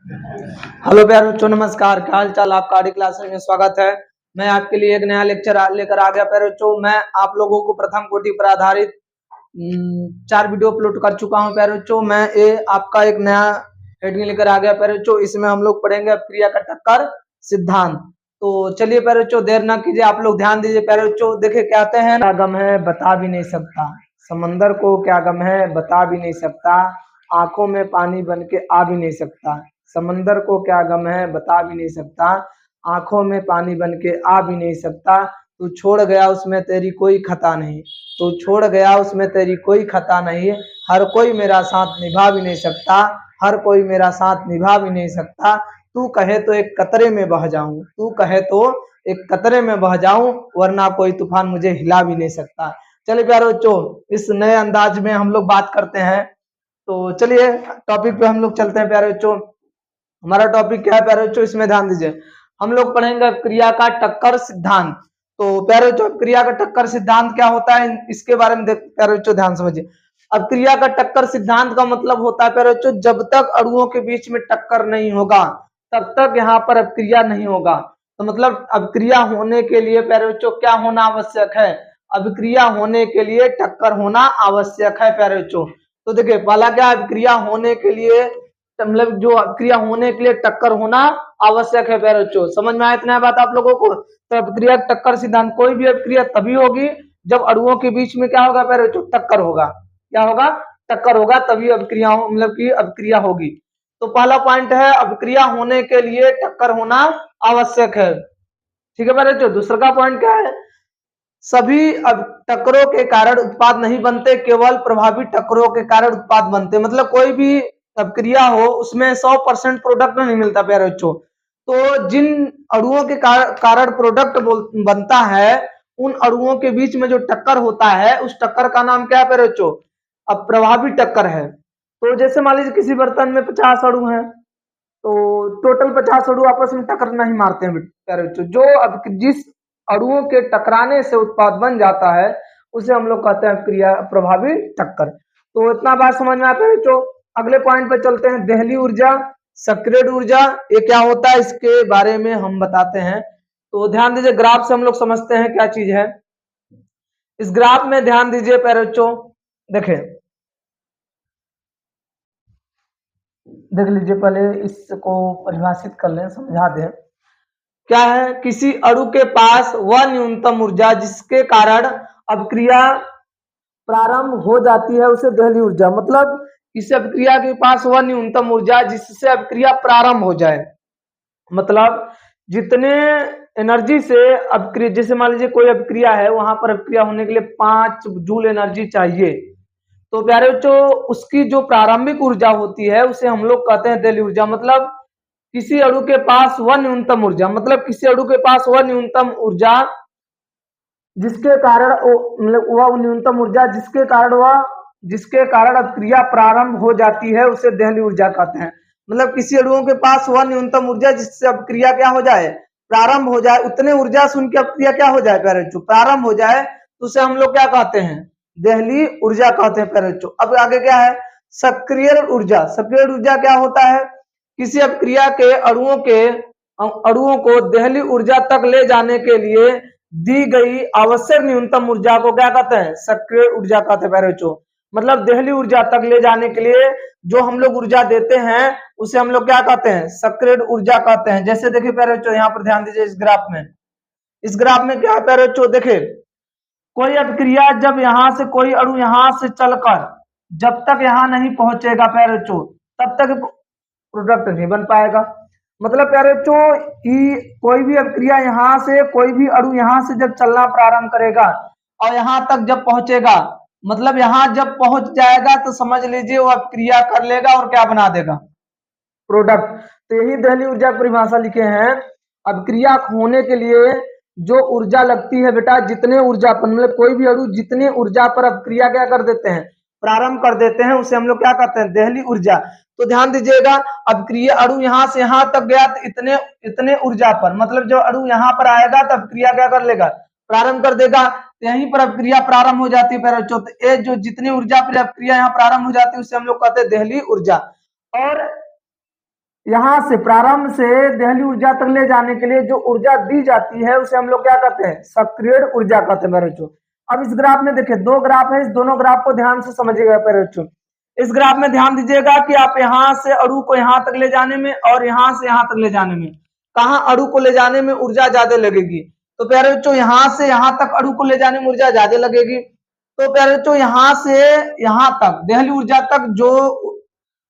Hello प्यारे बच्चों, नमस्कार। क्या हाल चाल? आपका आडी क्लासेस में स्वागत है। मैं आपके लिए एक नया लेक्चर लेकर आ गया प्यारे बच्चों। मैं आप लोगों को प्रथम कोटि पर आधारित 4 वीडियो अपलोड कर चुका हूं प्यारे बच्चों। मैं ये आपका एक नया हेडिंग लेकर आ गया प्यारे बच्चों। इसमें हम लोग पढ़ेंगे अपक्रिया का टक्कर सिद्धांत। तो चलिए प्यारे बच्चों, देर ना कीजिए, आप लोग ध्यान दीजिए प्यारे बच्चों। देखिए कहते हैं, क्या गम है बता भी नहीं सकता, समंदर को क्या गम है बता भी नहीं सकता, आंखों में पानी बन के आ भी नहीं सकता। समंदर को क्या गम है बता भी नहीं सकता, आंखों में पानी बन के आ भी नहीं सकता। तू छोड़ गया उसमें तेरी कोई खता नहीं, तू छोड़ गया उसमें तेरी कोई खता नहीं। हर कोई मेरा साथ निभा भी नहीं सकता, हर कोई मेरा साथ निभा भी नहीं सकता। तू कहे तो एक कतरे में बह जाऊं, तू कहे तो एक कतरे में बह जाऊं, वरना कोई तूफान मुझे हिला भी नहीं सकता। चलिए प्यारे बच्चों, इस नए अंदाज में हम लोग बात करते हैं। तो चलिए टॉपिक पे हम लोग चलते हैं प्यारे बच्चों। हमारा टॉपिक क्या है प्यारे बच्चों, इसमें ध्यान दीजिए। हम लोग पढ़ेंगे अपक्रिया का टक्कर सिद्धांत। तो प्यारे बच्चों, अपक्रिया का टक्कर सिद्धांत क्या होता है, इसके बारे में प्यारे बच्चों ध्यान समझिए। अपक्रिया का टक्कर सिद्धांत का मतलब होता है प्यारे बच्चों, जब तक अणुओं के बीच में टक्कर नहीं होगा तब तक यहाँ पर अपक्रिया नहीं होगा। तो मतलब अपक्रिया होने के लिए प्यारे बच्चों क्या होना आवश्यक है? अभिक्रिया होने के लिए टक्कर होना आवश्यक है प्यारे बच्चों। तो देखिए पहला क्या, अभिक्रिया होने के लिए मतलब जो अभिक्रिया होने के लिए टक्कर होना आवश्यक है प्यारे बच्चों। समझ में आया इतना बात आप लोगों को? तो अभिक्रिया टक्कर सिद्धांत, कोई भी अभिक्रिया तभी होगी जब अणुओं के बीच में क्या होगा प्यारे बच्चों, टक्कर होगा। क्या होगा? टक्कर होगा, तभी अभिक्रिया मतलब की अभिक्रिया होगी। तो पहला पॉइंट है, अभिक्रिया होने के लिए टक्कर होना आवश्यक है। ठीक है प्यारे बच्चों। दूसरा का पॉइंट क्या है, सभी टक्करों के कारण उत्पाद नहीं बनते, केवल प्रभावी टक्करों के कारण उत्पाद बनते। मतलब कोई भी अपक्रिया हो उसमें 100% प्रोडक्ट नहीं मिलता प्यारे बच्चों। तो जिन अणुओं के कारण प्रोडक्ट बनता है, उन अणुओं के बीच में जो टक्कर होता है उस टक्कर का नाम क्या है प्यारे बच्चों? अब प्रभावी टक्कर है। तो जैसे मान लीजिए किसी बर्तन में 50 अणु हैं, तो टोटल 50 अणु आपस में टक्कर नहीं मारते हैं प्यारे बच्चों। जो अब जिस अणुओं के टकराने से उत्पाद बन जाता है उसे हम लोग कहते हैं क्रिया प्रभावी टक्कर। तो इतना बात समझ में आता है बच्चों। अगले पॉइंट पे चलते हैं, देहली ऊर्जा, सक्रिय ऊर्जा, ये क्या होता है इसके बारे में हम बताते हैं। तो ध्यान दीजिए, ग्राफ से हम लोग समझते हैं क्या चीज है। इस ग्राफ में ध्यान दीजिए प्यारे बच्चों, देखें देख लीजिए, पहले इसको परिभाषित कर लें, समझा दें। क्या है, किसी अणु के पास वह न्यूनतम ऊर्जा जिसके कारण अभिक्रिया प्रारंभ हो जाती है उसे देहली ऊर्जा। मतलब किसी अभिक्रिया के पास वह न्यूनतम ऊर्जा जिससे अभिक्रिया प्रारंभ हो जाए। मतलब जितने एनर्जी से अभिक्रिया, जैसे मान लीजिए कोई अभिक्रिया है, वहां पर अभिक्रिया होने के लिए 5 जूल एनर्जी चाहिए। तो प्यारे बच्चों, उसकी जो प्रारंभिक ऊर्जा होती है उसे हम लोग कहते हैं देहली ऊर्जा। मतलब किसी अणु के पास वह न्यूनतम ऊर्जा, मतलब किसी अणु के पास वह न्यूनतम ऊर्जा जिसके कारण मतलब वह न्यूनतम ऊर्जा जिसके कारण अभिक्रिया प्रारंभ हो जाती है उसे देहली ऊर्जा कहते हैं। मतलब किसी अणुओं के पास वह न्यूनतम ऊर्जा जिससे अभिक्रिया क्या हो जाए, प्रारंभ हो जाए, उतने ऊर्जा से उनकी अभिक्रिया क्या हो जाए प्यारे बच्चों, प्रारंभ हो जाए, तो उसे हम लोग क्या कहते हैं, देहली ऊर्जा कहते हैं प्यारे बच्चों। अब आगे क्या है, सक्रिय ऊर्जा। सक्रिय ऊर्जा क्या होता है, किसी अभिक्रिया के अणुओं को देहली ऊर्जा तक ले जाने के लिए दी गई आवश्यक न्यूनतम ऊर्जा को क्या कहते हैं, सक्रिय ऊर्जा कहते हैं प्यारे बच्चों। मतलब देहली ऊर्जा तक ले जाने के लिए जो हम लोग ऊर्जा देते हैं उसे हम लोग क्या कहते हैं, सक्रिय ऊर्जा कहते हैं। जैसे देखिए प्यारे बच्चों, यहाँ पर ध्यान दीजिए, इस ग्राफ में क्या है प्यारे बच्चों, देखिए कोई अभिक्रिया जब यहाँ से कोई अणु यहाँ से चलकर जब तक यहाँ नहीं पहुंचेगा प्यारे बच्चों, तब तक प्रोडक्ट नहीं बन पाएगा। मतलब प्यारे बच्चों, कोई भी अभिक्रिया यहाँ से, कोई भी अणु यहाँ से जब चलना प्रारंभ करेगा और यहाँ तक जब पहुंचेगा, मतलब यहाँ जब पहुंच जाएगा तो समझ लीजिए वो अभिक्रिया कर लेगा और क्या बना देगा, प्रोडक्ट। तो यही देहली ऊर्जा परिभाषा लिखे हैं। अभिक्रिया होने के लिए जो ऊर्जा लगती है बेटा, जितने ऊर्जा पर, मतलब कोई भी अणु जितने ऊर्जा पर अभिक्रिया क्या कर देते हैं, प्रारंभ कर देते हैं, उसे हम लोग क्या कहते हैं, देहली ऊर्जा। तो ध्यान दीजिएगा, अभिक्रिया अणु यहाँ से यहाँ तक गया तो इतने इतने ऊर्जा पर, मतलब जो अणु यहाँ पर आएगा तो अभिक्रिया क्या कर लेगा, प्रारंभ कर देगा। तो यहीं पर अभिक्रिया प्रारंभ हो जाती है प्यारे बच्चों। तो ये जो जितनी ऊर्जा पर अभिक्रिया यहाँ प्रारंभ हो जाती है उसे हम लोग कहते हैं देहली ऊर्जा। और यहाँ से प्रारंभ से दहली ऊर्जा तक ले जाने के लिए जो ऊर्जा दी जाती है उसे हम लोग क्या कहते हैं, सक्रिय ऊर्जा कहते हैं मेरे बच्चों। अब इस ग्राफ में देखिए दो ग्राफ है, इस दोनों ग्राफ को ध्यान से समझिएगा मेरे बच्चों। इस ग्राफ में ध्यान दीजिएगा कि आप यहाँ से अणु को यहाँ तक ले जाने में और यहाँ से यहाँ तक ले जाने में, कहाँ अणु को ले जाने में ऊर्जा ज्यादा लगेगी। तो प्यारे बच्चों यहाँ से यहाँ तक अणु को ले जाने में ऊर्जा ज्यादा लगेगी। तो प्यारे बच्चों यहाँ से यहाँ तक दहली ऊर्जा तक जो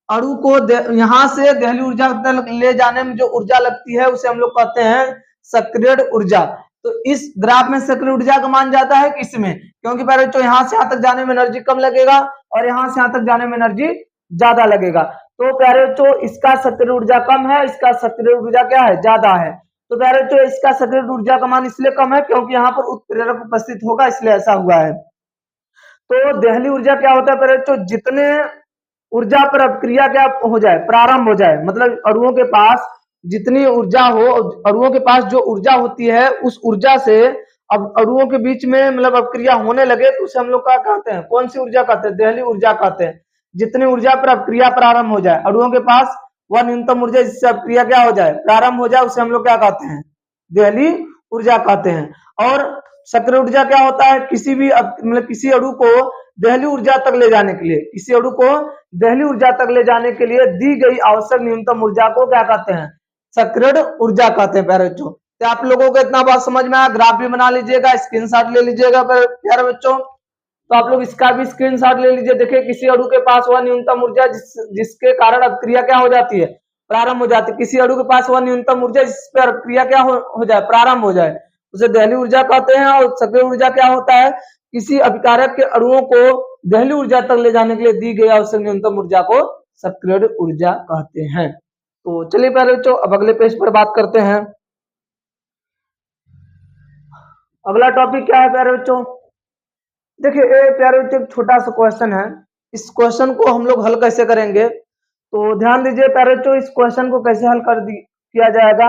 अणु को यहाँ से दहली ऊर्जा तक ले जाने में जो ऊर्जा लगती है उसे हम लोग कहते हैं सक्रिय ऊर्जा। तो इस ग्राफ में सक्रिय ऊर्जा का मान जाता है किसमें, क्योंकि प्यारे बच्चों यहाँ से यहाँ तक जाने में एनर्जी कम लगेगा और यहाँ से यहाँ तक जाने में एनर्जी ज्यादा लगेगा। तो प्यारे बच्चों इसका सक्रिय ऊर्जा कम है, इसका सक्रिय ऊर्जा क्या है, ज्यादा है। तो प्यारे बच्चों इसका सक्रिय ऊर्जा का मान इसलिए कम है क्योंकि यहाँ पर उत्प्रेरक उपस्थित होगा, इसलिए ऐसा हुआ है। तो दहली ऊर्जा क्या होता है प्यारे बच्चों, जितने ऊर्जा पर अपक्रिया क्या हो जाए, प्रारंभ हो जाए, मतलब अणुओं के पास जितनी ऊर्जा हो, अणुओं के पास जो ऊर्जा होती है उस ऊर्जा से अब अणुओं के बीच में मतलब अपक्रिया होने लगे तो उसे हम लोग क्या कहते हैं, कौन सी ऊर्जा कहते हैं, दहली ऊर्जा कहते हैं। जितनी ऊर्जा पर अपक्रिया प्रारंभ हो जाए, अणुओं के पास वह न्यूनतम ऊर्जा जिससे अपक्रिया क्या हो जाए, प्रारंभ हो जाए, उसे हम लोग क्या कहते हैं, दहली ऊर्जा कहते हैं। और सक्रिय ऊर्जा क्या होता है, किसी भी मतलब किसी अणु को दहली ऊर्जा तक ले जाने के लिए, किसी अणु को दहली ऊर्जा तक ले जाने के लिए दी गई आवश्यक न्यूनतम ऊर्जा को क्या कहते हैं, सक्रिय ऊर्जा कहते हैं प्यारे बच्चों। तो आप लोगों को इतना बात समझ में आया, ग्राफ भी बना लीजिएगा, स्क्रीनशॉट ले लीजिएगा प्यारे बच्चों। तो आप लोग इसका भी स्क्रीनशॉट ले लीजिए। देखिए किसी अणु के पास वह न्यूनतम ऊर्जा जिसके कारण अपक्रिया क्या हो जाती है, प्रारंभ हो जाती है। किसी अणु के पास वह न्यूनतम ऊर्जा जिस पर अपक्रिया क्या हो जाए, प्रारंभ हो जाए, उसे दहली ऊर्जा कहते हैं। और सक्रिय ऊर्जा क्या होता है, किसी अभिकारक के अणुओं को दहली ऊर्जा तक ले जाने के लिए दी गई आवश्यक न्यूनतम ऊर्जा को सक्रिय ऊर्जा कहते हैं। तो चलिए प्यारे बच्चों अब अगले पेज पर बात करते हैं। अगला टॉपिक क्या है प्यारे बच्चों, देखिए प्यारे बच्चों एक छोटा सा क्वेश्चन है, इस क्वेश्चन को हम लोग हल कैसे करेंगे। तो ध्यान दीजिए प्यारे बच्चों, इस क्वेश्चन को कैसे हल किया जाएगा।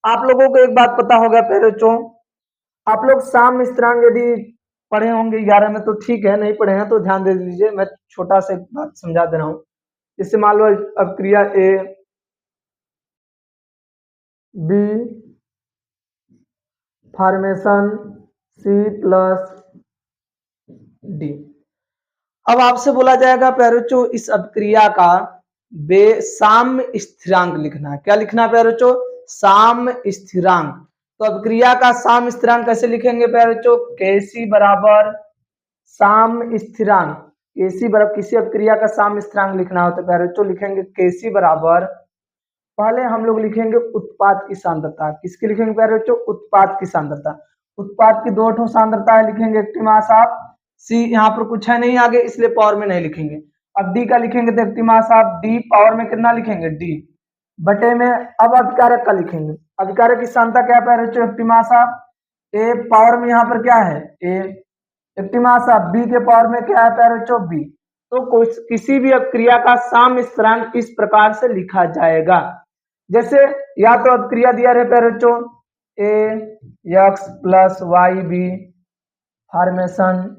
आप लोगों को एक बात पता होगा प्यारे बच्चों, आप लोग साम्य स्थिरांक यदि पढ़े होंगे 11 में तो ठीक है, नहीं पढ़े हैं तो ध्यान दे दीजिए, मैं छोटा सा बात समझा दे रहा हूँ। जैसे मान लो अब क्रिया a b formation c plus d. अब आपसे बोला जाएगा प्यारे बच्चों इस अभिक्रिया का साम्य स्थिरांक लिखना है। क्या लिखना है प्यारे बच्चों, साम्य स्थिरांक। तो अभिक्रिया का साम्य स्थिरांक कैसे लिखेंगे प्यारे बच्चों, Kc बराबर साम्य स्थिरांक। Kc बराबर किसी अभिक्रिया का साम्य स्थिरांक लिखना होता है प्यारे बच्चों, लिखेंगे Kc बराबर, पहले हम लोग लिखेंगे उत्पाद की सांद्रता। किसकी लिखेंगे प्यारे बच्चों, उत्पाद की सांद्रता। उत्पाद की दो ठो सांद्रता है, लिखेंगे एक्टिव मास ऑफ सी, यहाँ पर कुछ है नहीं आगे इसलिए पावर में नहीं लिखेंगे। अब डी का लिखेंगे तो active mass of D, power में कितना लिखेंगे डी बटे में। अब अभिकारक का लिखेंगे, अभिकारक की सांद्रता क्या है बच्चों, active mass of A, power में यहाँ पर क्या है ए, एक्टिव मास ऑफ बी के पावर में क्या है बच्चों बी। तो किसी भी अभिक्रिया का साम्य स्थिरांक इस प्रकार से लिखा जाएगा, जैसे या तो अभिक्रिया दिया रहे बच्चों A X plus Y B formation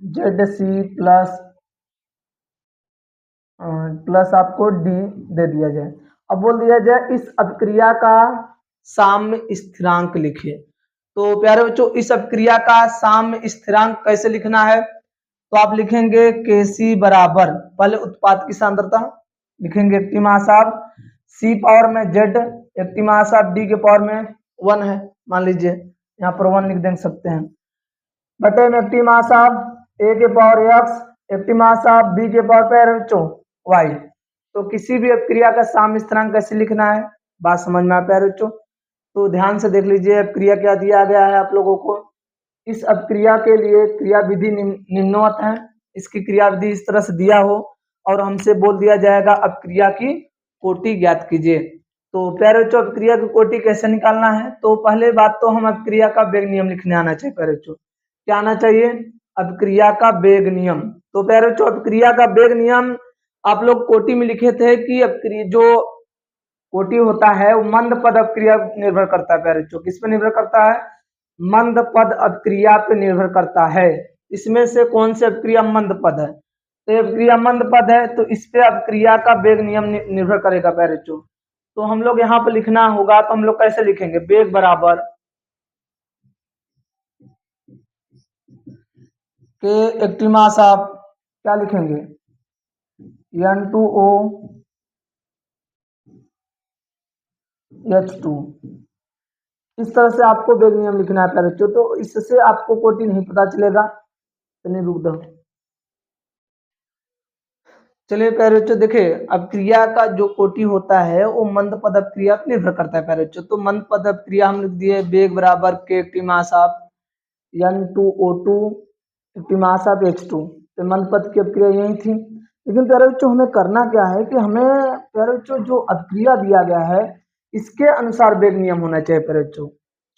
Z C plus आपको डी दे दिया जाए। अब बोल दिया जाए इस अभिक्रिया का साम्य स्थिरांक लिखिए। तो प्यारे बच्चों इस अभिक्रिया का साम्य स्थिरांक कैसे लिखना है, तो आप लिखेंगे Kc बराबर, पहले उत्पाद की सांद्रता लिखेंगे active mass of C power में Z, active mass of D के पावर में 1 है, मान लीजिए यहाँ पर 1 लिख दे सकते हैं, बटे में एक्टिव मास ऑफ ए के power x, active mass of b के पावर पे बच्चों वाई। तो किसी भी अभिक्रिया का साम्य स्थिरांक कैसे लिखना है, बात समझ में आ प्यारे बच्चों। तो ध्यान से देख लीजिए अभिक्रिया क्या दिया गया है आप लोगों को। इस अभिक्रिया के लिए क्रिया विधि निम्नवत है, इसकी क्रिया विधि इस तरह से दिया हो और हमसे बोल दिया जाएगा अभिक्रिया की कोटि ज्ञात कीजिए। तो प्यारे बच्चों अभिक्रिया की कोटि कैसे निकालना है, तो पहले बात तो हम अभिक्रिया का वेग नियम लिखने आना चाहिए प्यारे बच्चों। क्या आना चाहिए, अभिक्रिया का वेग नियम। तो प्यारे बच्चों अभिक्रिया का वेग नियम आप लोग कोटि में लिखे थे कि अभिक्रिया जो कोटि होता है वो मंद पद अभिक्रिया निर्भर करता है प्यारे बच्चों, किस पे निर्भर करता है, मंद पद अभिक्रिया पे निर्भर करता है। इसमें से कौन सी अभिक्रिया मंद पद है, तो अभिक्रिया मंद पद है तो इस पे अभिक्रिया का वेग नियम निर्भर करेगा प्यारे बच्चों। तो हम लोग यहाँ पर लिखना होगा, तो हम लोग कैसे लिखेंगे, बेग बराबर के एक्टिव मास ऑफ, क्या लिखेंगे, N2O H2। इस तरह से आपको बेग नियम लिखना है प्यारे बच्चों, तो इससे आपको कोटि नहीं पता चलेगा। चलिए रुक दो, चलिए प्यारे बच्चों देखिए, अब क्रिया का जो कोटि होता है वो मंद पद अपक्रिया पर निर्भर करता है प्यारे बच्चों। तो मंद पद अपक्रिया हम लिख दिए बेग बराबर के active mass of N2O2 active mass of H2। तो मंद पद की अपक्रिया यही थी। लेकिन प्यारे बच्चों हमें करना क्या है कि हमें प्यारे बच्चों जो अपक्रिया दिया गया है इसके अनुसार बेग नियम होना चाहिए प्यारे बच्चों।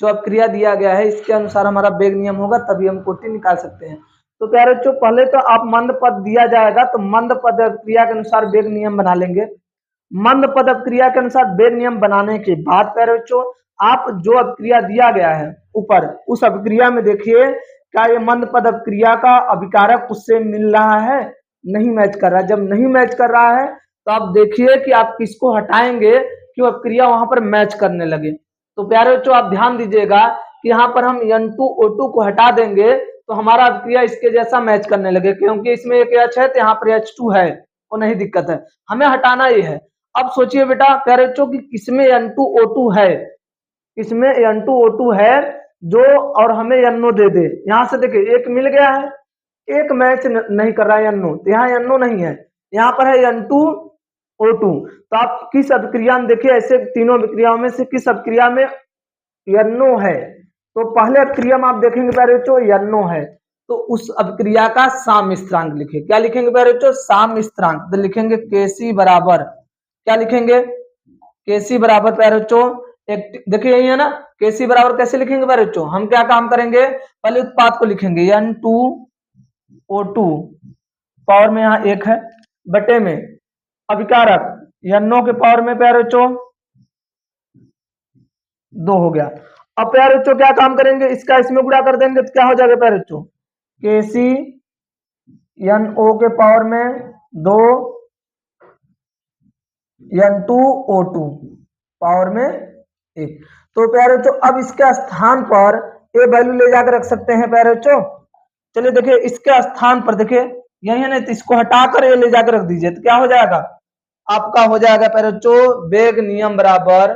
जो अपक्रिया दिया गया है इसके अनुसार हमारा बेग नियम होगा, तभी हम कोटि निकाल सकते हैं। तो प्यारे बच्चों पहले तो आप मंद पद दिया जाएगा तो मंद पद अपक्रिया के अनुसार बेग नियम बना लेंगे। मंद पद अपक्रिया के अनुसार बेग नियम बनाने के बाद प्यारे बच्चों आप जो अपक्रिया दिया गया है ऊपर, उस अपक्रिया में देखिए क्या ये मंद पद अपक्रिया का अभिकारक उससे मिल रहा है, नहीं मैच कर रहा है। जब नहीं मैच कर रहा है तो आप देखिए कि आप किसको हटाएंगे कि वो अपक्रिया वहां पर मैच करने लगे। तो प्यारे बच्चों आप ध्यान दीजिएगा कि यहाँ पर हम N2O2 को हटा देंगे तो हमारा अपक्रिया इसके जैसा मैच करने लगे, क्योंकि इसमें एक H है तो यहाँ पर H2 है, वो नहीं दिक्कत है, हमें हटाना ही है। अब सोचिए बेटा प्यारे बच्चों कि किसमें N2O2 है, इसमें N2O2 है जो, और हमें NO दे दे। यहाँ से देखिए एक मिल गया है, एक मैच नहीं कर रहा है NO, तो यहाँ NO नहीं है, यहाँ पर है N2O2। तो आप किस अभिक्रिया में देखिए, ऐसे तीनों अभिक्रियाओं में से किस अभिक्रिया में NO है, तो पहले अभिक्रिया में आप देखेंगे प्यारे बच्चों NO है, तो उस अभिक्रिया का साम्य स्थिरांक लिखे। क्या लिखेंगे प्यारे बच्चों, साम्य स्थिरांक। तो लिखेंगे Kc बराबर, क्या लिखेंगे, Kc बराबर प्यारे बच्चों देखिए यही है ना, Kc बराबर कैसे लिखेंगे प्यारे बच्चों, हम क्या काम करेंगे, पहले उत्पाद को लिखेंगे N2O2 पावर में यहाँ एक है बटे में अभिकारक NO के पावर में प्यारे बच्चों 2 हो गया। अब प्यारे बच्चों क्या काम करेंगे, इसका इसमें गुणा कर देंगे तो क्या हो जाएगा प्यारे बच्चों, Kc NO के पावर में 2 N2O2 पावर में 1। तो प्यारे बच्चों अब इसके स्थान पर ए वैल्यू ले जाकर रख सकते हैं प्यारे बच्चों। चलिए देखिए इसके स्थान पर देखिए यही है ना, तो इसको हटाकर ये ले जाकर रख दीजिए, तो क्या हो जाएगा, आपका हो जाएगा प्यारे बच्चों वेग नियम बराबर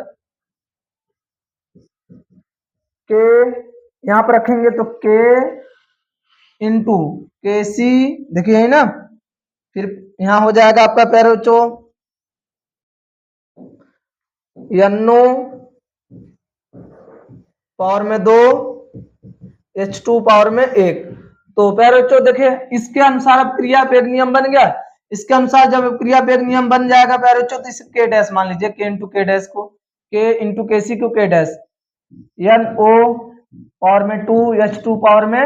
के, यहां पर रखेंगे तो के इंटू Kc, देखिए यही ना, फिर यहां हो जाएगा आपका प्यारे बच्चों NO पावर में 2 H2 पावर में 1। तो प्यारे बच्चों देखिए इसके अनुसार अब क्रिया वेग नियम बन गया। इसके अनुसार जब क्रिया वेग नियम बन जाएगा प्यारे बच्चों तो इसे K डैश मान लीजिए, K इंटू K डैश को, K इंटू Kc को K डैश, NO पावर में 2 H2 पावर में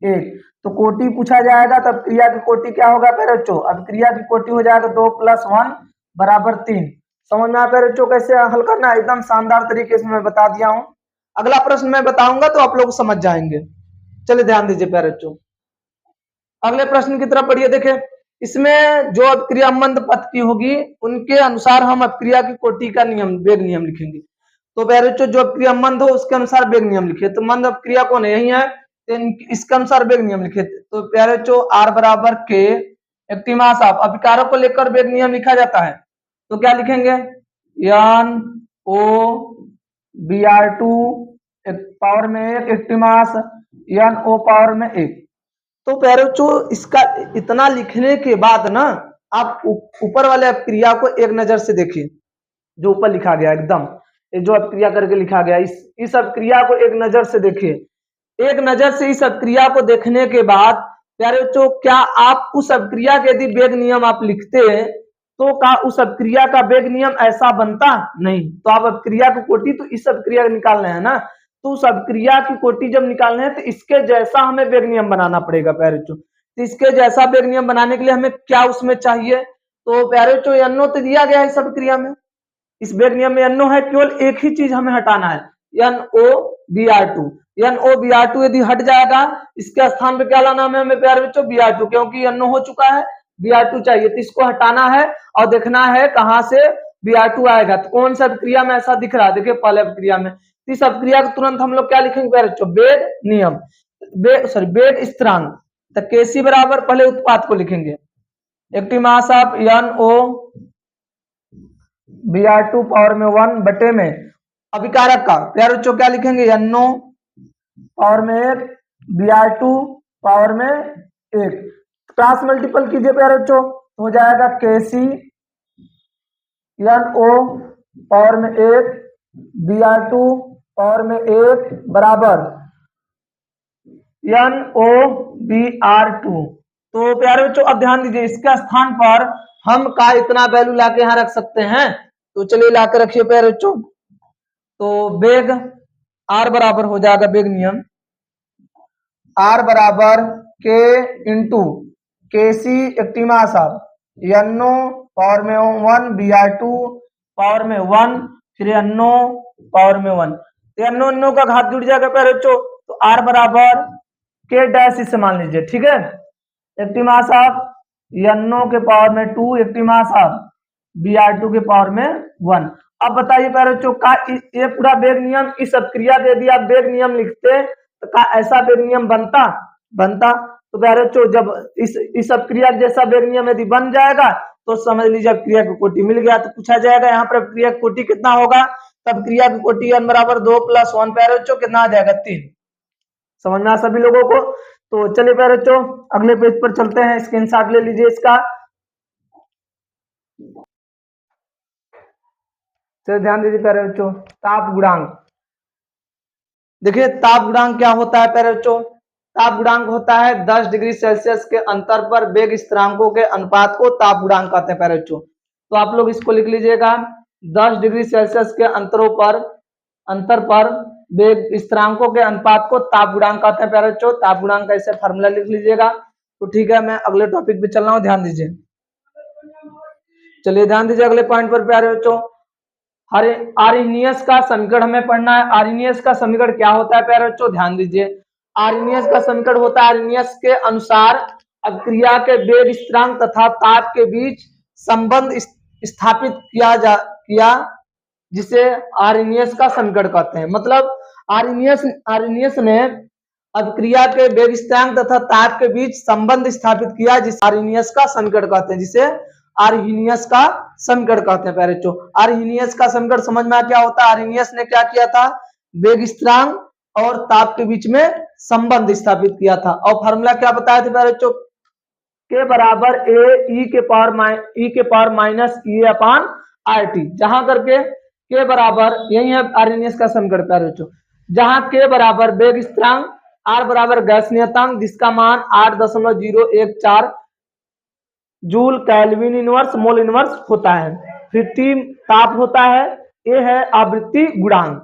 1। तो कोटि पूछा जाएगा तब क्रिया की कोटि क्या होगा प्यारे बच्चों, अब क्रिया की कोटि हो जाएगा 2 + 1 बराबर 3। समझ में आया प्यारे बच्चों कैसे हल करना है, एकदम शानदार तरीके से मैं बता दिया हूं। अगला प्रश्न मैं बताऊंगा तो आप लोग समझ जाएंगे। चलिए ध्यान दीजिए प्यारे बच्चों, अगले प्रश्न की तरफ बढ़िए। देखें इसमें जो अपक्रिया मंद पथ की होगी उनके अनुसार हम अपक्रिया की कोटि का नियम वेग नियम लिखेंगे। तो प्यारे बच्चों जो अपक्रिया मंद हो उसके अनुसार वेग नियम लिखे, तो मंद अपक्रिया कौन है, यही है, तो इसके अनुसार वेग नियम लिखे। तो प्यारे बच्चों R बराबर K एक्टिव मास ऑफ, अभिकारक को लेकर वेग नियम लिखा जाता है, तो क्या लिखेंगे NO पावर में 1 एक्टिव मास NO पावर में 1। तो प्यारे बच्चों इसका इतना लिखने के बाद ना आप ऊपर वाले अपक्रिया को एक नजर से देखिए, जो ऊपर लिखा गया एकदम जो अपक्रिया करके लिखा गया, इस अपक्रिया को एक नजर से देखिए। एक नजर से इस अपक्रिया को देखने के बाद प्यारे बच्चों क्या आप उस अपक्रिया के यदि वेग नियम आप लिखते तो क्या उस अपक्रिया का वेग नियम ऐसा बनता, नहीं। तो आप अपक्रिया की कोटि तो इस अपक्रिया का निकालना है ना, तो उस अपक्रिया की कोटि जब निकालना है तो इसके जैसा हमें वेग नियम बनाना पड़ेगा प्यारे बच्चों। तो इसके जैसा वेग नियम बनाने के लिए हमें क्या उसमें चाहिए, तो प्यारे बच्चों NO तो दिया गया है इस अपक्रिया में, इस वेग नियम में NO है, केवल एक ही चीज हमें हटाना है NOBr2। NOBr2 यदि हट जाएगा इसके स्थान पे क्या लाना हमें प्यारे बच्चों Br2, क्योंकि NO हो चुका है, Br2 चाहिए, तो इसको हटाना है और देखना है कहां से, Br2 आएगा। तो कौन सा अभिक्रिया में ऐसा दिख रहा है? देखिए पहले अभिक्रिया में, इस अभिक्रिया को तुरंत हम लोग क्या लिखेंगे प्यारे बच्चों? वेग नियम, वेग स्थिरांक। तो Kc बराबर पहले उत्पाद को लिखेंगे, active mass of NO Br2 power में 1 बटे में अभिकारक का प्यारे बच्चों क्या लिखेंगे? NO पावर में 1 Br2 पावर में 1। क्रॉस मल्टीपल कीजिए प्यारे बच्चों, हो जाएगा Kc NO पावर में 1 Br2 पावर में 1 बराबर NO Br2। तो प्यारे बच्चों अब ध्यान दीजिए, इसके स्थान पर हम का इतना वैल्यू लाके यहाँ रख सकते हैं। तो चलिए लाके रखिए प्यारे बच्चों। तो वेग R बराबर हो जाएगा, वेग नियम R बराबर K into Kc active mass of NO power में 1 Br2 पावर में 1 फिर NO पावर में 1। तो NO का घात जुड़ जाएगा प्यारे बच्चों। तो R बराबर K डैश इसे मान लीजिए, ठीक है। एक्टिव मास ऑफ NO के पावर में 2 एक्टिव मास ऑफ Br2 के पावर में 1। अब बताइए प्यारे बच्चों का ये पूरा वेग नियम इस अभिक्रिया के यदि आप वेग नियम लिखते तो का ऐसा वेग नियम बनता। तो प्यारे बच्चों जब इस अभिक्रिया जैसा वेग नियम यदि बन जाएगा तो समझ लीजिए अभिक्रिया की कोटि मिल गया। तो पूछा जाएगा यहाँ पर अभिक्रिया की कोटि कितना होगा? तो अभिक्रिया की कोटि n बराबर 2 + 1 प्यारे बच्चों कितना आ जाएगा? 3। समझ में आ सभी लोगों को? तो चलिए प्यारे बच्चों अगले पेज पर चलते हैं, स्क्रीनशॉट ले लीजिए इसका। चलिए ध्यान दीजिए प्यारे बच्चों, ताप गुणांक। देखिए ताप गुणांक क्या होता है प्यारे बच्चों? ताप गुणांक होता है 10 डिग्री सेल्सियस के अंतर पर वेग स्थिरांकों के अनुपात को ताप गुणांक कहते हैं प्यारे बच्चों। तो आप लोग इसको लिख लीजिएगा, 10 डिग्री सेल्सियस के अंतर पर वेग स्थिरांकों के अनुपात को ताप गुणांक कहते हैं प्यारे बच्चों। ताप गुणांक का ऐसे फार्मूला लिख लीजिएगा। तो ठीक है, मैं अगले टॉपिक पे चल रहा हूँ, ध्यान दीजिए। चलिए ध्यान दीजिए अगले पॉइंट पर प्यारे बच्चों, आर्हेनियस का समीकरण हमें पढ़ना है। आर्हेनियस का समीकरण क्या होता है प्यारे बच्चों? ध्यान दीजिए, आर्हेनियस का समीकरण होता है, आर्हेनियस के अनुसार अभिक्रिया के वेग स्थिरांक तथा ताप के बीच संबंध स्थापित किया जिसे आर्हेनियस का समीकरण कहते हैं। मतलब आर्हेनियस ने अभिक्रिया के वेग स्थिरांक तथा ताप के बीच संबंध स्थापित किया जिसे आर्हेनियस का समीकरण कहते हैं, जिसे आर्हेनियस का समीकरण कहते हैं प्यारे बच्चों। आर्हेनियस का समीकरण समझ में क्या होता है? आर्हेनियस ने क्या किया था? वेग स्थिरांक और ताप के बीच में संबंध स्थापित किया था। और फार्मूला क्या बताया था प्यारे बच्चों? के बराबर ए ई के power minus e upon R T, जहां करके के बराबर, यही है आर्हेनियस का समीकरण प्यारे बच्चों, जहां के बराबर वेग स्थिरांक, आर बराबर गैस नियतांक जिसका मान 8.014 joule kelvin inverse mole inverse होता है। फिर टी ताप होता है, ए है आवृत्ति गुणांक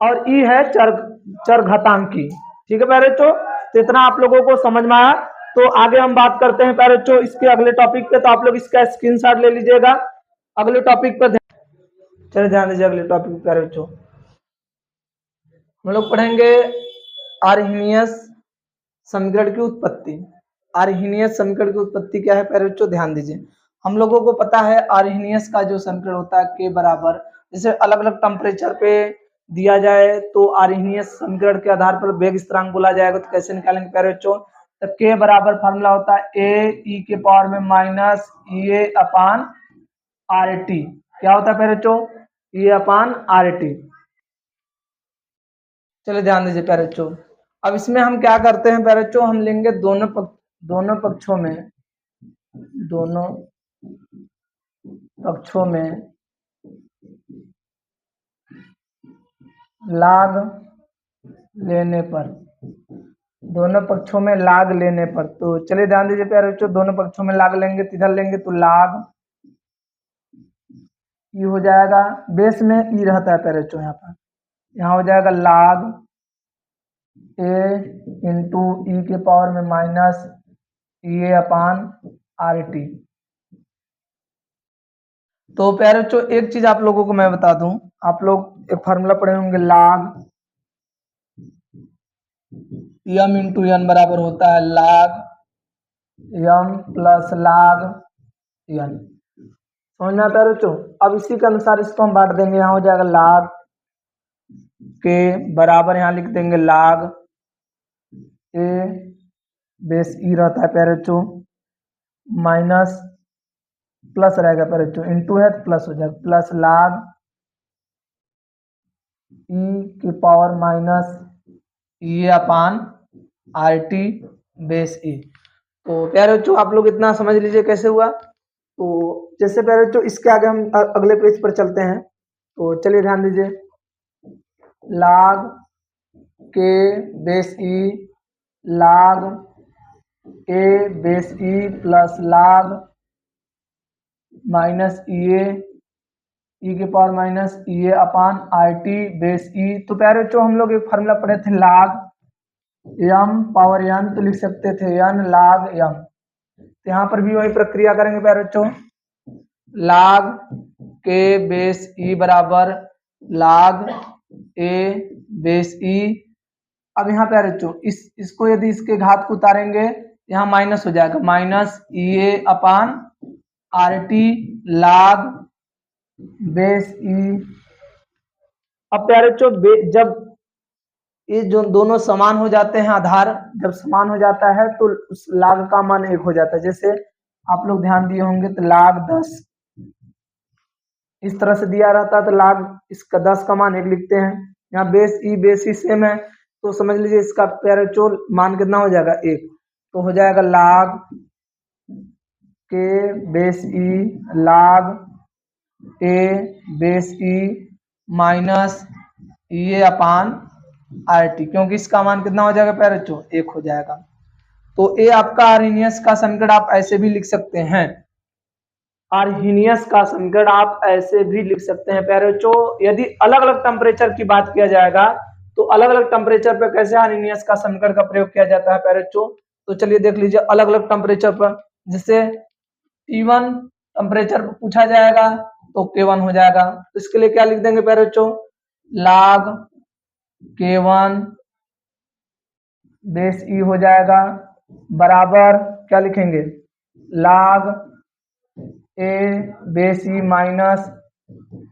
और ई है चरघातांकी। ठीक है प्यारे बच्चों, तो इतना आप लोगों को समझ में आया। तो आगे हम बात करते हैं प्यारे बच्चों इसके अगले टॉपिक पे। तो आप लोग इसका स्क्रीनशॉट ले लीजिएगा। अगले टॉपिक पे चलिए ध्यान दीजिए, अगले टॉपिक पे प्यारे बच्चों हम लोग पढ़ेंगे आर्हेनियस समीकरण की उत्पत्ति। आर्हेनियस समीकरण की उत्पत्ति क्या है प्यारे बच्चों? ध्यान दीजिए, हम लोगों को पता है आर्हेनियस का जो समीकरण होता है के बराबर, जैसे अलग अलग टेम्परेचर पे दिया जाए तो आर्हेनियस समीकरण के आधार पर वेग स्थिरांक बोला जाएगा। तो कैसे निकालेंगे प्यारे बच्चों? तो के बराबर फार्मूला होता है ए ई के पावर में माइनस ई ए अपान आर टी। क्या होता है प्यारे बच्चों? ई अपान आर टी। चलिए ध्यान दीजिए प्यारे बच्चों, अब इसमें हम क्या करते हैं प्यारे बच्चों? हम लेंगे दोनों पक्षों में लाग लेने पर, दोनों पक्षों में लाग लेने पर। तो चलिए ध्यान दीजिए प्यारे बच्चों, दोनों पक्षों में लाग लेंगे तो इधर लेंगे तो लाग ई हो जाएगा, बेस में ई रहता है प्यारे बच्चों, यहाँ हो जाएगा लाग ए इंटू ई के पावर में माइनस ई ए अपान आर टी। तो प्यारे बच्चों एक चीज आप लोगों को मैं बता दूं, आप लोग एक फार्मूला पढ़े होंगे, लाग यम इंटू एन बराबर होता है लाग यम प्लस लाग एन। समझ में आता है बच्चों। अब इसी के अनुसार इसको हम बांट देंगे, यहाँ हो जाएगा log के बराबर यहाँ लिख देंगे log ए बेस ई रहता है प्यारे बच्चों, माइनस प्लस रहेगा प्यारे बच्चों, इंटू है तो प्लस हो जाएगा, प्लस log ई की power minus e upon R T base E. तो प्यारे बच्चों आप लोग इतना समझ लीजिए कैसे हुआ। तो जैसे प्यारे बच्चों इसके आगे हम अगले पेज पर चलते हैं, तो चलिए ध्यान दीजिए, log के बेस ई log ए base E plus log minus E के पावर माइनस ई ए upon R T base E. तो प्यारे बच्चों हम लोग एक फार्मूला पढ़े थे log m पावर n, तो लिख सकते थे n log m। तो यहाँ पर भी वही प्रक्रिया करेंगे प्यारे बच्चों, log के बेस ई बराबर log ए बेस ई। अब यहाँ प्यारे बच्चों इसको यदि इसके घात को उतारेंगे यहाँ माइनस हो जाएगा, माइनस ई ए upon R T log base ई। अब प्यारे बच्चों जब ये जो दोनों समान हो जाते हैं, आधार जब समान हो जाता है तो उस log का मान 1 हो जाता है। जैसे आप लोग ध्यान दिए होंगे तो log 10 इस तरह से दिया रहता है, तो log इसका 10 का मान 1 लिखते हैं। यहाँ बेस ई सेम है, तो समझ लीजिए इसका प्यारे बच्चों मान कितना हो जाएगा 1, तो हो जाएगा log के बेस ई log ए बेस ई माइनस ई ए अपान आर टी, क्योंकि इसका मान कितना हो जाएगा प्यारे बच्चों 1 हो जाएगा। तो ए आपका आर्हीनियस का समीकरण आप ऐसे भी लिख सकते हैं, आर्हीनियस का समीकरण आप ऐसे भी लिख सकते हैं प्यारे बच्चों। यदि अलग अलग टेम्परेचर की बात किया जाएगा तो अलग अलग टेम्परेचर पर कैसे आर्हीनियस का समीकरण का प्रयोग किया जाता है प्यारे बच्चों, तो चलिए देख लीजिए अलग अलग टेम्परेचर पर। जैसे T1 टेम्परेचर पर पूछा जाएगा तो K1 हो जाएगा, तो इसके लिए क्या लिख देंगे प्यारे बच्चों, log K1 बेस ई हो जाएगा बराबर क्या लिखेंगे, log ए बेस ई माइनस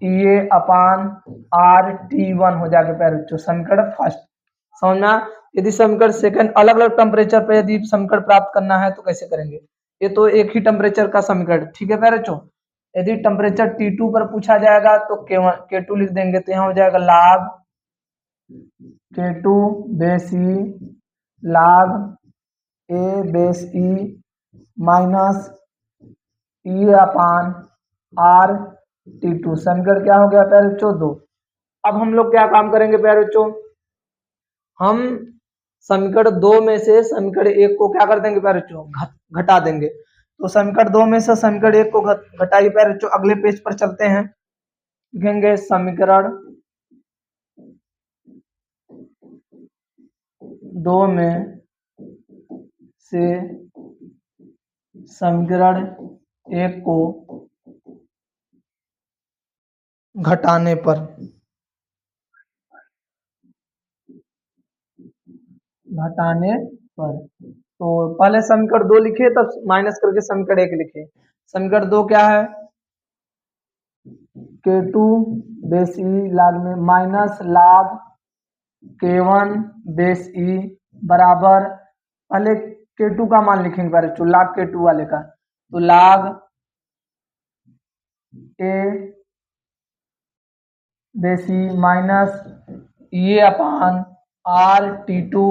ई ए अपान आर T1 हो जाएगा प्यारे बच्चों समीकरण फर्स्ट। समझना, यदि समीकरण सेकंड अलग अलग टेम्परेचर पर यदि समीकरण प्राप्त करना है तो कैसे करेंगे, ये तो एक ही टेम्परेचर का समीकरण, ठीक है प्यारे बच्चों। यदि टेम्परेचर T2 पर पूछा जाएगा तो K2 लिख देंगे, तो यहाँ हो जाएगा log K2 बेस ई log ए base e minus e upon r T2 समीकरण क्या हो गया प्यारे बच्चों 2। अब हम लोग क्या काम करेंगे प्यारे बच्चों, हम समीकरण 2 में से समीकरण 1 को क्या कर देंगे प्यारे बच्चों, घटा देंगे। तो समीकरण 2 में से समीकरण 1 को घटाइए प्यारे बच्चों। अगले पेज पर चलते हैं, लिखेंगे समीकरण 2 में से समीकरण 1 को घटाने पर, तो पहले समीकरण 2 लिखे तब माइनस करके समीकरण 1 लिखे। समीकरण 2 क्या है, K2 बेस ई log में माइनस log K1 बेस ई बराबर, पहले K2 का मान लिखेंगे प्यारे बच्चों, log K2 वाले का, तो log ए base e minus e upon r T2,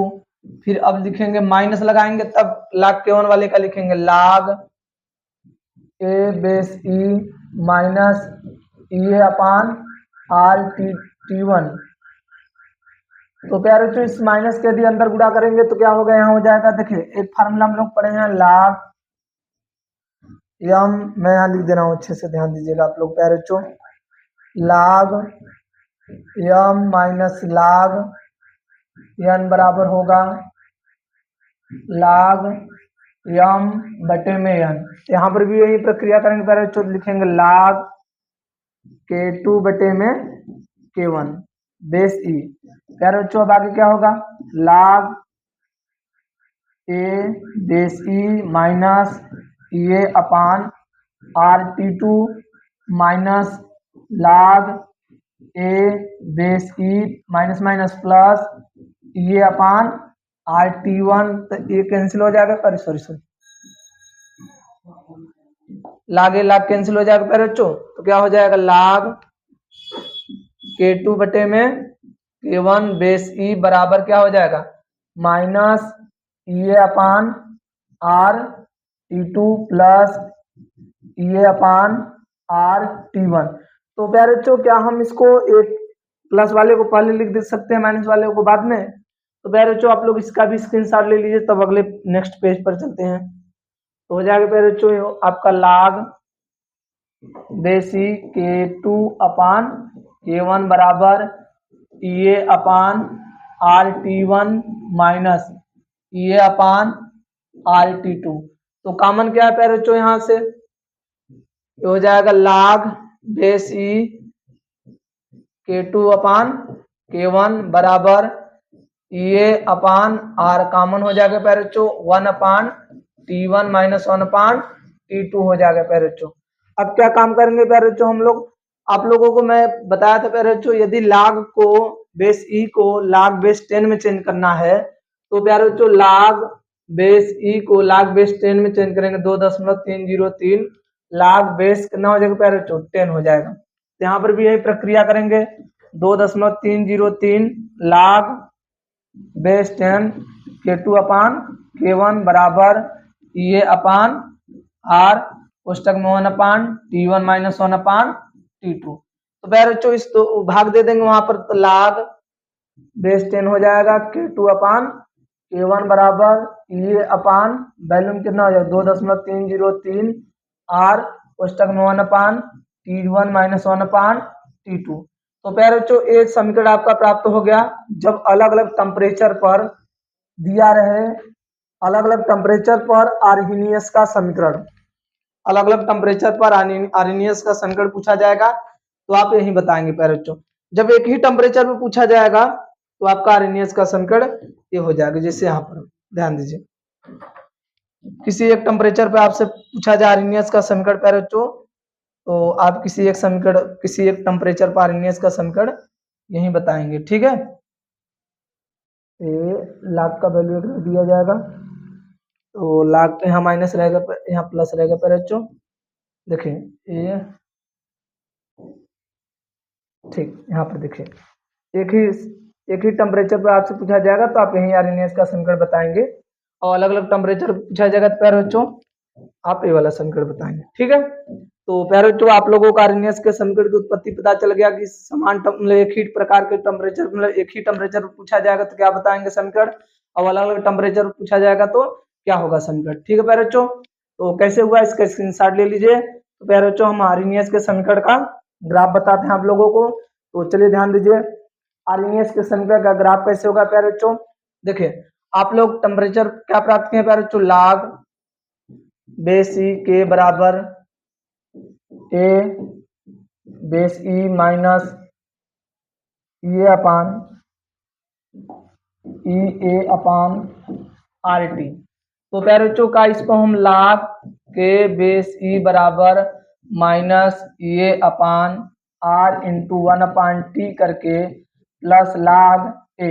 फिर अब लिखेंगे माइनस लगाएंगे तब log K1 वाले का लिखेंगे log ए base e minus e upon r T1। तो प्यारे बच्चों इस माइनस के यदि अंदर गुणा करेंगे तो क्या होगा, यहाँ हो जाएगा, देखिए एक फार्मूला हम लोग पढ़े हैं log m, मैं यहाँ लिख दे रहा हूँ, अच्छे से ध्यान दीजिएगा आप लोग प्यारे बच्चों, log m minus log n बराबर होगा log m बटे में n। यहाँ पर भी यही प्रक्रिया करेंगे प्यारे बच्चों, लिखेंगे log K2 बटे में K1 बेस ई। प्यारे बच्चों अब आगे क्या होगा, log A base e minus E A upon r T2 minus log a base e minus minus plus ये अपान आर टी वन, तो ये कैंसिल हो जाएगा, सॉरी log ए log कैंसिल हो जाएगा पर बच्चों, तो क्या हो जाएगा log k2 बटे में k1 बेस ई बराबर क्या हो जाएगा माइनस ये upon R T two plus ये अपान आर टी वन। तो प्यारे बच्चों क्या हम इसको एक प्लस वाले को पहले लिख दे सकते हैं, माइनस वाले को बाद में? तो प्यारे बच्चों आप लोग इसका भी स्क्रीनशॉट ले लीजिए, तब अगले नेक्स्ट पेज पर चलते हैं। तो हो जाएगा प्यारे बच्चों आपका log बेसी के टू अपान के वन बराबर ये upon R T one minus ये अपान आर टी टू। तो कॉमन क्या है प्यारे बच्चों यहाँ से, ये हो जाएगा log बेस ई के टू अपान के वन बराबर ये अपान आर, कॉमन हो जाएगा प्यारे बच्चों one upon t one minus one upon t two हो जाएगा प्यारे बच्चों। अब क्या काम करेंगे प्यारे बच्चों हम लोग, आप लोगों को मैं बताया था प्यारे बच्चों यदि log को बेस ई को log बेस 10 में चेंज करना है, तो प्यारे बच्चों log बेस ई को log बेस 10 में चेंज करेंगे 2.303, log बेस कितना हो जाएगा प्यारे बच्चों 10 हो जाएगा। तो यहाँ पर भी यही प्रक्रिया करेंगे 2.303 log बेस 10 के टू अपान के वन बराबर ये अपान आर पुस्तक में one upon t one minus one upon t two. तो प्यारे बच्चों इस तो भाग दे देंगे वहां पर, तो log बेस 10 हो जाएगा के टू अपान के वन बराबर ये अपान वैल्यू में कितना हो जाएगा 2.303 आर पुस्तक में one upon t one minus one upon t two. तो प्यारे बच्चों एक समीकरण आपका प्राप्त हो गया। जब अलग अलग टेम्परेचर पर दिया रहे, अलग अलग टेम्परेचर पर आर्हेनियस का समीकरण, अलग अलग टेम्परेचर पर आर्हेनियस का समीकरण पूछा जाएगा, तो आप यही बताएंगे प्यारे बच्चों। जब एक ही टेम्परेचर पे पूछा जाएगा तो आपका आर्हेनियस का समीकरण ये हो जाएगा। जैसे यहाँ पर ध्यान दीजिए, किसी एक टेम्परेचर पे आपसे पूछा जाए आर्हेनियस का समीकरण प्यारे बच्चों, तो आप किसी एक टेम्परेचर पर आर्हेनियस का समीकरण यही बताएंगे, ठीक है। ये log का वैल्यू एक दिया जाएगा, तो log यहाँ माइनस रहेगा, यहाँ प्लस रहेगा प्यारे बच्चों। देखिए ये ठीक, यहाँ पर देखिए एक ही टेम्परेचर पर आपसे पूछा जाएगा तो आप यही आर्हेनियस का समीकरण बताएंगे, और अलग अलग टेम्परेचर पूछा जाएगा तो प्यारे बच्चों आप ये वाला समीकरण बताएंगे, ठीक है। तो प्यारे बच्चों आप लोगों को आर्हेनियस के समीकरण की उत्पत्ति पता चल गया कि समान मतलब एक ही प्रकार के टेम्परेचर मतलब एक ही टेम्परेचर पर पूछा जाएगा तो क्या बताएंगे समीकरण, और अलग अलग टेम्परेचर पर पूछा जाएगा तो क्या होगा समीकरण, ठीक है प्यारे बच्चों। तो कैसे हुआ इसका स्क्रीनशॉट ले लीजिए। तो प्यारे बच्चों हम आर्हेनियस के समीकरण का ग्राफ बताते हैं आप लोगों को, तो चलिए ध्यान दीजिए आर्हेनियस के समीकरण का ग्राफ कैसे होगा प्यारे बच्चों। देखिए आप लोग टेम्परेचर क्या प्राप्त किए प्यारे बच्चों, log बेस ई के बराबर ए बेस ई माइनस ये अपान ई ए अपान आर टी। तो प्यारे बच्चों का इसको हम log के बेस ई बराबर माइनस ये upon R into one upon T करके प्लस log ए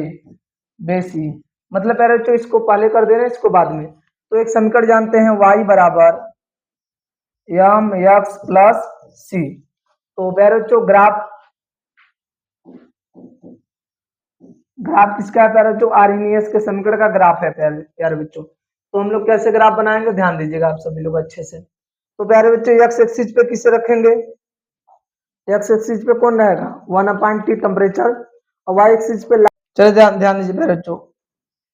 बेस ई, मतलब प्यारे बच्चों इसको पहले कर दे रहे हैं इसको बाद में। तो एक समीकरण जानते हैं y बराबर एम एक्स प्लस सी। तो प्यारे बच्चों ग्राफ किसका है प्यारे बच्चों, आर्हेनियस के समीकरण का ग्राफ है प्यारे बच्चों। तो हम लोग कैसे ग्राफ बनाएंगे ध्यान दीजिएगा आप सभी लोग अच्छे से। तो प्यारे बच्चों एक्स एक्सिस पे किसे रखेंगे, एक्स एक्सिस पे कौन रहेगा वन अपान टी टेम्परेचर, और वाई एक्सिस पे चलिए ध्यान दीजिए प्यारे बच्चों,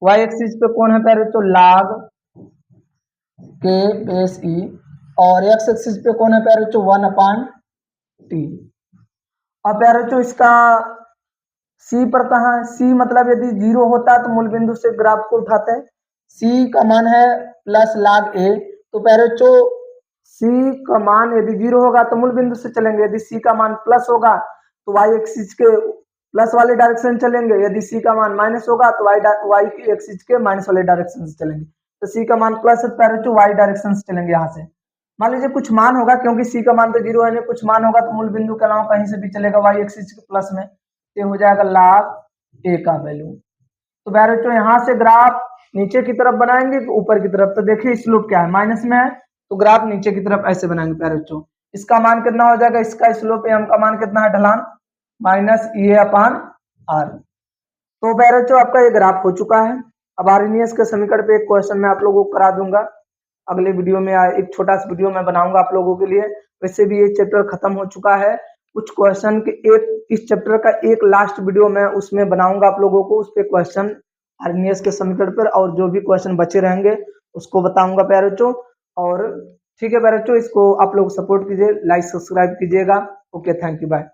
वाई एक्सिस पे कौन है प्यारे बच्चों log के बेस ई, और एक्स एक्सिस पे कौन है प्यारे बच्चों वन अपान टी। और प्यारे बच्चों इसका सी पर कहाँ है, सी मतलब यदि जीरो होता है तो मूल बिंदु से ग्राफ को उठाते हैं, सी का मान है प्लस log ए। तो प्यारे बच्चों सी का मान यदि जीरो होगा तो मूल बिंदु से चलेंगे, यदि सी का मान प्लस होगा तो वाई एक्सिस के प्लस वाले डायरेक्शन चलेंगे, यदि सी का मान माइनस होगा तो वाई एक्सिस के माइनस वाले डायरेक्शन से चलेंगे। तो सी का मान प्लस है प्यारे बच्चों वाई डायरेक्शन से चलेंगे यहाँ से। मान लीजिए कुछ मान होगा, क्योंकि सी का मान तो 0 है नहीं, कुछ मान होगा तो मूल बिंदु के अलावा कहीं से भी चलेगा y एक्सिस के प्लस में, ये हो जाएगा log a का वैल्यू। तो बच्चों यहाँ से ग्राफ नीचे की तरफ बनाएंगे कि ऊपर की तरफ, तो देखिए स्लोप क्या है, माइनस में है, तो ग्राफ नीचे की तरफ ऐसे बनाएंगे प्यारे बच्चों। इसका मान कितना हो जाएगा, इसका स्लोप एम का मान कितना है, ढलान माइनस ए अपान आर। तो प्यारे बच्चों आपका ये ग्राफ हो चुका है। अब आर्हेनियस के समीकरण पे एक क्वेश्चन मैं आप लोगों को करा दूंगा अगले वीडियो में, एक छोटा सा वीडियो मैं बनाऊंगा आप लोगों के लिए। वैसे भी ये चैप्टर खत्म हो चुका है, कुछ क्वेश्चन के एक इस चैप्टर का एक लास्ट वीडियो मैं उसमें बनाऊंगा आप लोगों को, उस पे क्वेश्चन आर्हेनियस के समीकरण पर, और जो भी क्वेश्चन बचे रहेंगे उसको बताऊंगा प्यारे बच्चों। और ठीक है प्यारे बच्चों, इसको आप लोग सपोर्ट कीजिए, लाइक सब्सक्राइब कीजिएगा। Okay, thank you, bye.